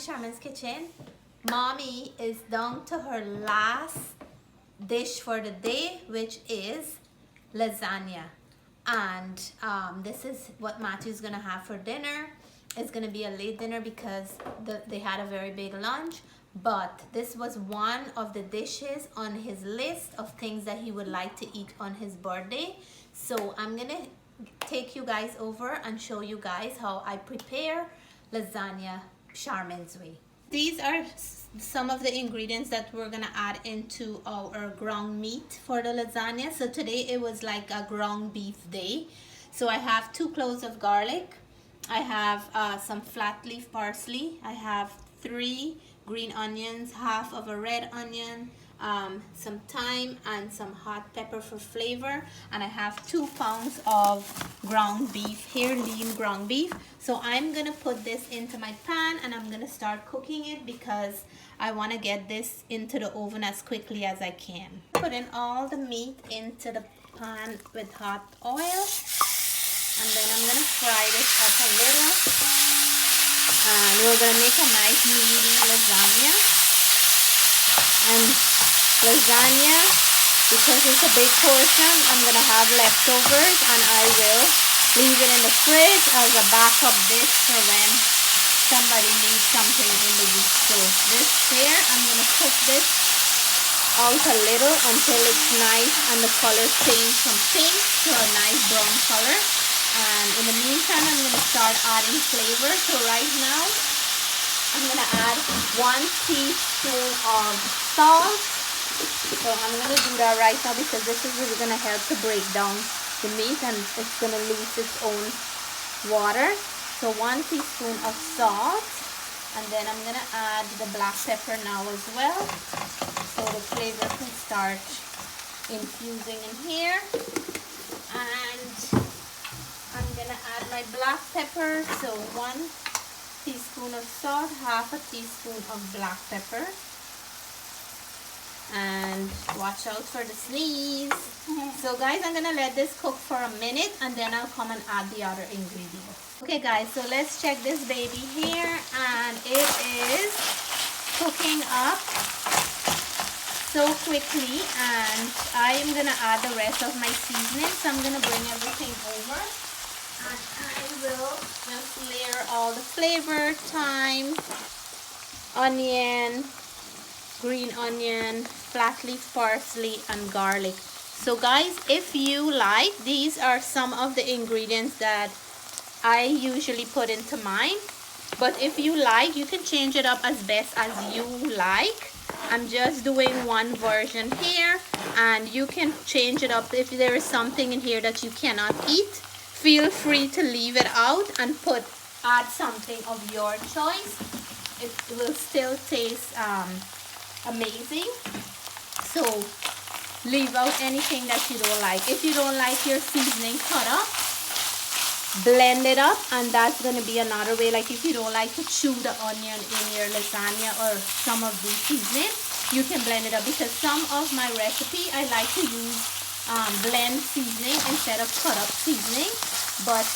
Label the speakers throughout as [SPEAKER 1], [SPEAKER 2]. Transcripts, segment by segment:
[SPEAKER 1] Charmaine's kitchen. Mommy is down to her last dish for the day, which is lasagna. And this is what Matthew's gonna have for dinner. It's gonna be a late dinner because they had a very big lunch, but this was one of the dishes on his list of things that he would like to eat on his birthday. So I'm gonna take you guys over and show you guys how I prepare lasagna Charmaine's way. These are some of the ingredients that we're gonna add into our ground meat for the lasagna. So today it was like a ground beef day. So I have 2 cloves of garlic. I have some flat leaf parsley. I have 3 green onions, half of a red onion, some thyme and some hot pepper for flavor, and I have 2 pounds of ground beef here, lean ground beef. So I'm gonna put this into my pan and I'm gonna start cooking it because I want to get this into the oven as quickly as I can. Put in all the meat into the pan with hot oil, and then I'm gonna fry this up a little, and we're gonna make a nice meaty lasagna. And lasagna, because it's a big portion, I'm gonna have leftovers and I will leave it in the fridge as a backup dish for when somebody needs something in the week. So this here, I'm gonna cook this out a little until it's nice and the color change from pink to a nice brown color. And in the meantime, I'm gonna start adding flavor. So right now, I'm gonna add 1 teaspoon of salt. So I'm gonna do that right now because this is really gonna help to break down the meat and it's gonna lose its own water. So 1 teaspoon of salt, and then I'm gonna add the black pepper now as well, so the flavor can start infusing in here. And I'm gonna add my black pepper, so 1 teaspoon of salt, half a teaspoon of black pepper. And watch out for the sneeze. So guys, I'm gonna let this cook for a minute and then I'll come and add the other ingredients. Okay guys, so let's check this baby here, and it is cooking up so quickly, and I am gonna add the rest of my seasoning. So I'm gonna bring everything over and I will just layer all the flavor, thyme, onion, green onion, flat leaf parsley, and garlic. So guys, if you like, these are some of the ingredients that I usually put into mine, but if you like, you can change it up as best as you like. I'm just doing one version here, and you can change it up. If there is something in here that you cannot eat, feel free to leave it out and add something of your choice. It will still taste amazing. So leave out anything that you don't like. If you don't like your seasoning cut up, blend it up, and that's going to be another way. Like if you don't like to chew the onion in your lasagna or some of the seasoning, you can blend it up, because some of my recipe I like to use blend seasoning instead of cut up seasoning, but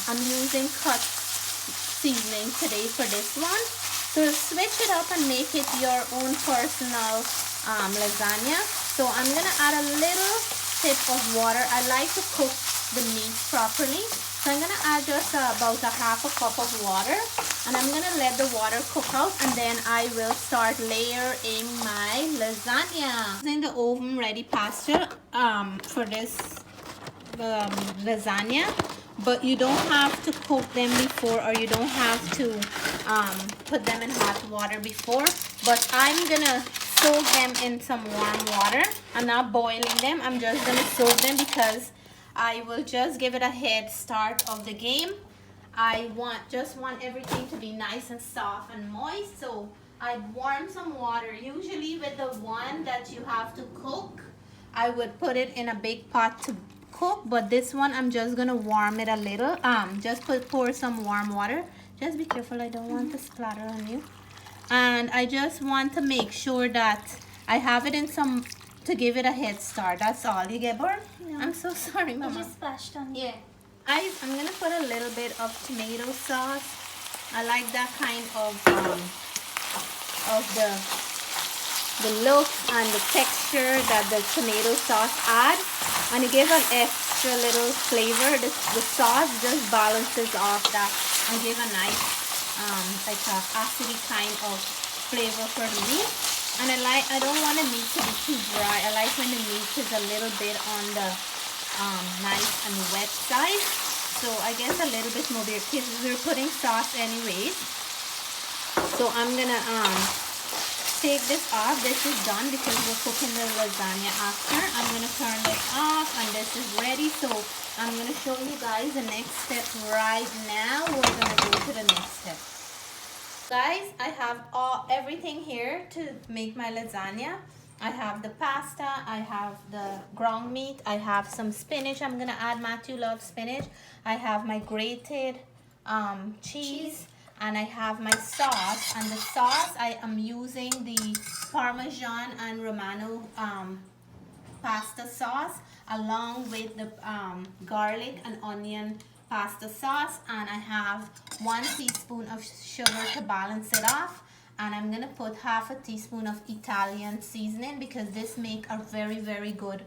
[SPEAKER 1] I'm using cut seasoning today for this one. So switch it up and make it your own personal lasagna. So I'm gonna add a little tip of water. I like to cook the meat properly, so I'm gonna add just about a half a cup of water, and I'm gonna let the water cook out, and then I will start layering my lasagna. Using the oven ready pasta for this lasagna, but you don't have to cook them before, or you don't have to put them in hot water before. But I'm gonna soak them in some warm water. I'm not boiling them, I'm just gonna soak them because I will just give it a head start of the game. I just want everything to be nice and soft and moist. So I warm some water. Usually with the one that you have to cook, I would put it in a big pot to cook, but this one I'm just gonna warm it a little. Just pour some warm water. Just be careful, I don't want to splatter on you. And I just want to make sure that I have it in some, to give it a head start. That's all. You get bored?
[SPEAKER 2] No.
[SPEAKER 1] I'm so sorry, Mama.
[SPEAKER 2] I just splashed on you.
[SPEAKER 1] Yeah. I'm gonna put a little bit of tomato sauce. I like that kind of of the look and the texture that the tomato sauce adds, and it gives an extra little flavor. The sauce just balances off that and give a nice like a acidy kind of flavor for the meat. And I don't want the meat to be too dry. I like when the meat is a little bit on the nice and wet side. So I guess a little bit more because we're putting sauce anyways. So I'm gonna take this off. This is done because we're cooking the lasagna after. I'm going to turn this off and this is ready. So I'm going to show you guys the next step right now. We're going to go to the next step. Guys, I have everything here to make my lasagna. I have the pasta, I have the ground meat, I have some spinach. I'm going to add, Matthew loves spinach. I have my grated cheese. And I have my sauce, and the sauce I am using the Parmesan and Romano pasta sauce along with the garlic and onion pasta sauce, and I have 1 teaspoon of sugar to balance it off, and I'm gonna put half a teaspoon of Italian seasoning because this make a very, very good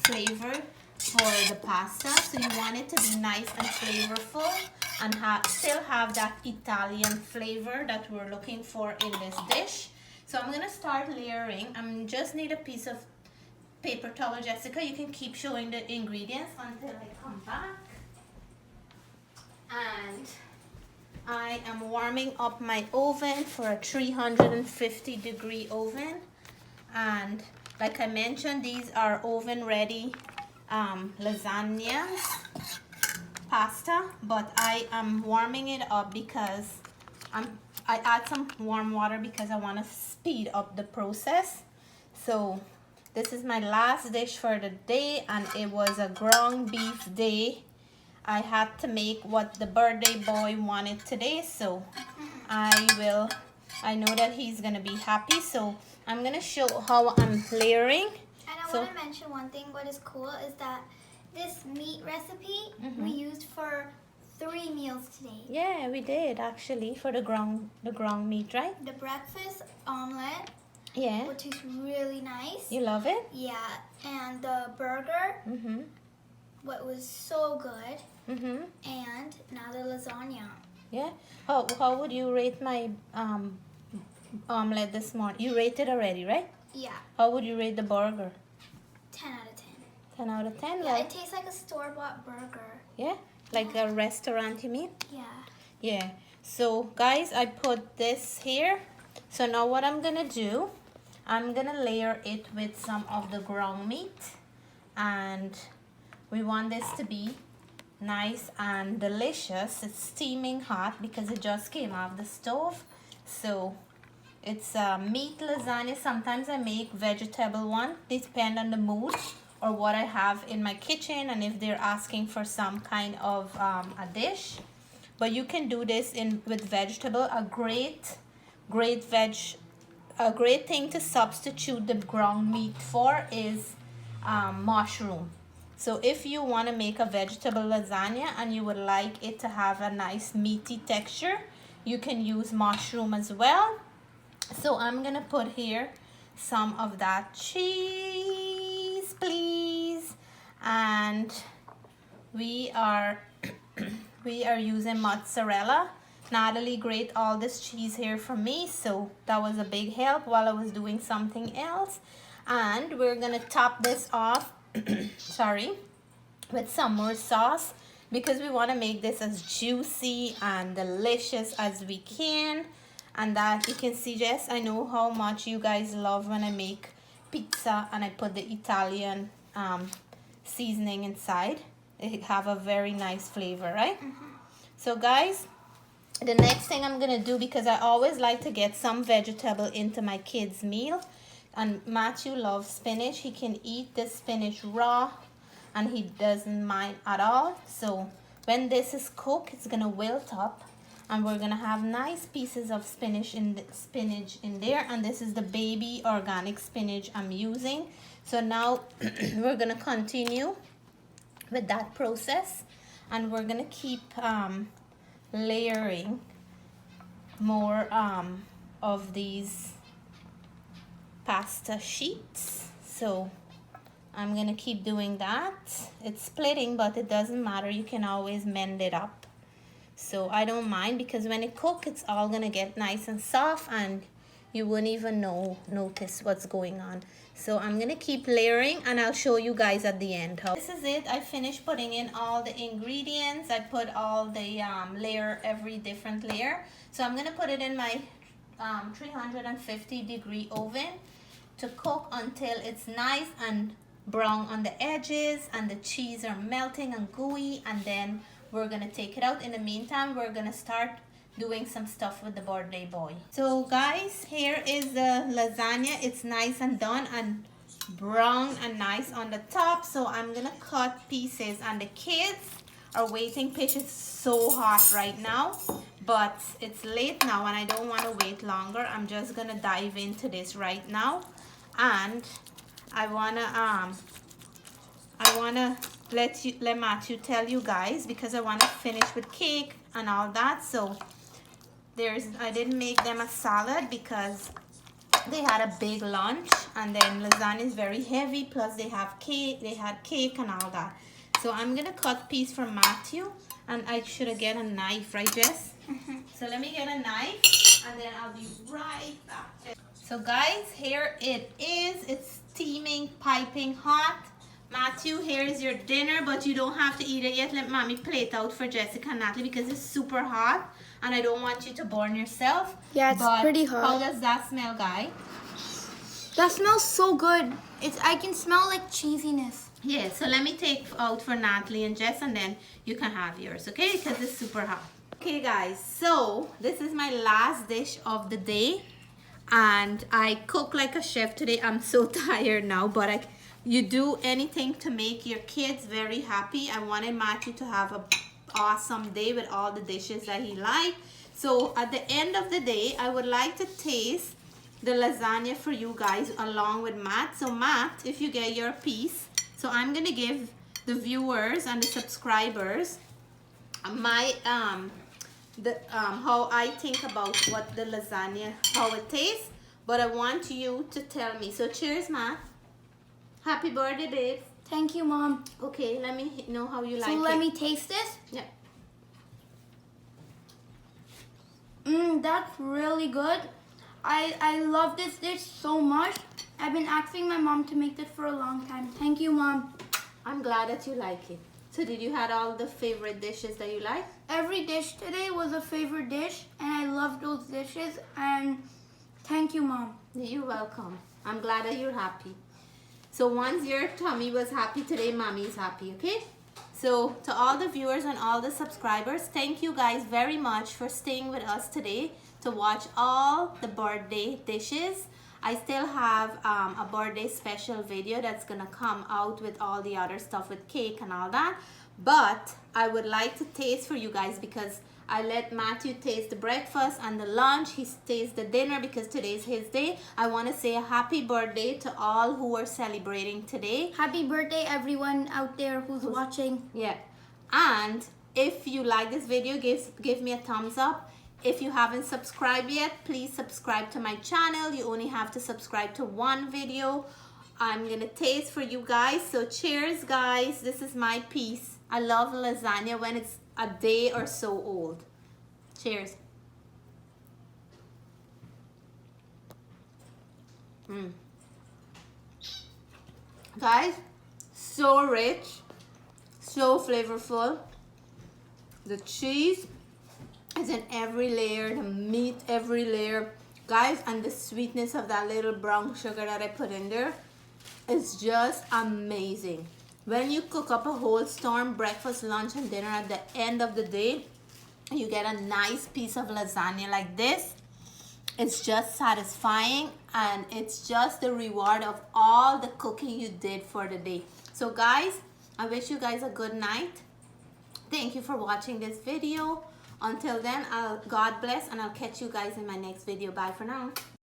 [SPEAKER 1] flavor for the pasta. So you want it to be nice and flavorful and still have that Italian flavor that we're looking for in this dish. So I'm gonna start layering. I just need a piece of paper towel, Jessica. You can keep showing the ingredients until I come back. And I am warming up my oven for a 350-degree oven. And like I mentioned, these are oven ready lasagnas pasta, but I am warming it up because I add some warm water because I want to speed up the process. So this is my last dish for the day, and it was a ground beef day. I had to make what the birthday boy wanted today, so I know that he's gonna be happy. So I'm gonna show how I'm layering.
[SPEAKER 2] And I want to mention one thing. What is cool is that this meat recipe we used for 3 meals today.
[SPEAKER 1] Yeah, we did actually for the ground meat, right?
[SPEAKER 2] The breakfast omelet,
[SPEAKER 1] Yeah.
[SPEAKER 2] which is really nice.
[SPEAKER 1] You love it?
[SPEAKER 2] Yeah, and the burger, what was so good. And now the lasagna.
[SPEAKER 1] Yeah. How would you rate my omelet this morning? You rated already, right?
[SPEAKER 2] Yeah.
[SPEAKER 1] How would you rate the burger?
[SPEAKER 2] 10 out of 10.
[SPEAKER 1] 10 out of 10?
[SPEAKER 2] Yeah,
[SPEAKER 1] Like,
[SPEAKER 2] it tastes like a store-bought burger.
[SPEAKER 1] yeah? Like a restaurant, you mean?
[SPEAKER 2] Yeah.
[SPEAKER 1] Yeah. So, guys, I put this here. So now what I'm going to do, I'm going to layer it with some of the ground meat. And we want this to be nice and delicious. It's steaming hot because it just came off the stove. So it's a meat lasagna. Sometimes I make vegetable one. Depend on the mood or what I have in my kitchen and if they're asking for some kind of a dish. But you can do this with vegetable. A great thing to substitute the ground meat for is mushroom. So if you want to make a vegetable lasagna and you would like it to have a nice meaty texture, you can use mushroom as well. So I'm going to put here some of that cheese, please. And we are using mozzarella. Natalie grated all this cheese here for me, so that was a big help while I was doing something else. And we're going to top this off sorry, with some more sauce because we want to make this as juicy and delicious as we can. And that you can see, Jess, I know how much you guys love when I make pizza and I put the Italian seasoning inside. It have a very nice flavor, right? So guys, the next thing I'm gonna do, because I always like to get some vegetable into my kids' meal, and Matthew loves spinach. He can eat the spinach raw and he doesn't mind at all. So when this is cooked, it's gonna wilt up and we're gonna have nice pieces of spinach in there. And this is the baby organic spinach I'm using. So now we're gonna continue with that process and we're gonna keep layering more of these pasta sheets. So I'm gonna keep doing that. It's splitting, but it doesn't matter. You can always mend it up. So I don't mind, because when it cooks, it's all gonna get nice and soft and you wouldn't even notice what's going on. So I'm gonna keep layering and I'll show you guys at the end how. This is it. I finished putting in all the ingredients. I put all the every different layer. So I'm gonna put it in my 350-degree oven to cook until it's nice and brown on the edges and the cheese are melting and gooey, and then we're gonna take it out. In the meantime, we're gonna start doing some stuff with the birthday boy. So guys, here is the lasagna. It's nice and done and brown and nice on the top. So I'm gonna cut pieces, and the kids are waiting patiently. It's so hot right now, but it's late now and I don't want to wait longer. I'm just gonna dive into this right now, and I wanna let Matthew tell you guys, because I want to finish with cake and all that. So I didn't make them a salad because they had a big lunch, and then lasagna is very heavy, plus they had cake and all that. So I'm gonna cut piece for Matthew, and I should get a knife, right Jess? So let me get a knife and then I'll be right back. So guys, here it is. It's steaming, piping hot. Matthew, here is your dinner, but you don't have to eat it yet. Let mommy plate out for Jessica and Natalie because it's super hot and I don't want you to burn yourself.
[SPEAKER 2] Yeah, it's pretty hot.
[SPEAKER 1] How does that smell, guy?
[SPEAKER 2] That smells so good. I can smell like cheesiness.
[SPEAKER 1] Yeah, so let me take out for Natalie and Jess, and then you can have yours, okay? Because it's super hot. Okay guys, so this is my last dish of the day, and I cook like a chef today. I'm so tired now, but you do anything to make your kids very happy. I wanted Matthew to have an awesome day with all the dishes that he liked. So at the end of the day, I would like to taste the lasagna for you guys along with Matt. So Matt, if you get your piece, so I'm gonna give the viewers and the subscribers my how I think about what the lasagna, how it tastes, but I want you to tell me. So cheers, Matt. Happy birthday, babe.
[SPEAKER 2] Thank you, Mom.
[SPEAKER 1] Okay, let me know how you like it.
[SPEAKER 2] So let me taste this?
[SPEAKER 1] Yeah.
[SPEAKER 2] That's really good. I love this dish so much. I've been asking my mom to make this for a long time. Thank you, Mom.
[SPEAKER 1] I'm glad that you like it. So did you had all the favorite dishes that you like?
[SPEAKER 2] Every dish today was a favorite dish, and I love those dishes, and thank you, Mom.
[SPEAKER 1] You're welcome. I'm glad that you're happy. So once your tummy was happy today, mommy is happy, okay? So to all the viewers and all the subscribers, thank you guys very much for staying with us today to watch all the birthday dishes. I still have a birthday special video that's gonna come out with all the other stuff with cake and all that, but I would like to taste for you guys, because I let Matthew taste the breakfast and the lunch. He tastes the dinner because today's his day. I want to say a happy birthday to all who are celebrating today.
[SPEAKER 2] Happy birthday, everyone out there who's watching.
[SPEAKER 1] Yeah, and if you like this video, give me a thumbs up. If you haven't subscribed yet, please subscribe to my channel. You only have to subscribe to one video. I'm gonna taste for you guys. So cheers, guys. This is my piece. I love lasagna when it's a day or so old. Cheers. Guys, so rich, so flavorful. The cheese is in every layer, the meat every layer. Guys, and the sweetness of that little brown sugar that I put in there is just amazing. When you cook up a whole storm breakfast, lunch, and dinner at the end of the day, you get a nice piece of lasagna like this. It's just satisfying, and it's just the reward of all the cooking you did for the day. So guys, I wish you guys a good night. Thank you for watching this video. Until then, God bless, and I'll catch you guys in my next video. Bye for now.